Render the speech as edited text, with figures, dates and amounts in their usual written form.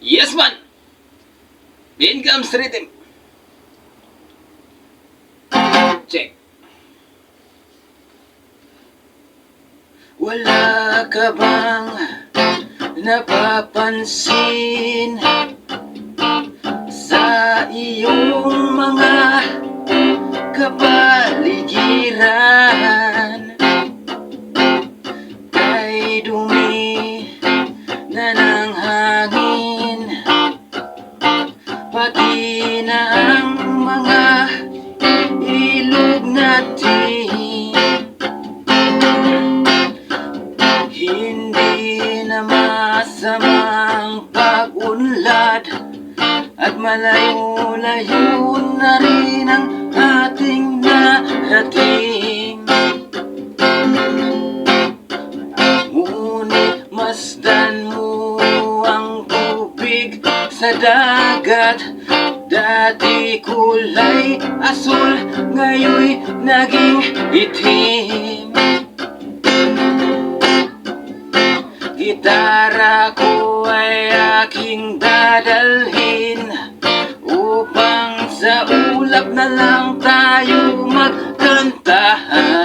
Yes man! Income rhythm. Check. Wala ka bang napapansin sa iyong mga kapaligiran? Kay dumi na ng hangin, pati na ang mga ilog natin. Hindi na masamang pag-unlad at malayo-layo na rin ang ating narating. Ngunit masdan mo ang tubig sa dagat. Dati kulay asul, ngayon naging itim. Gitara ko ay aking dadalhin upang sa ulap na lang tayo magkantahan.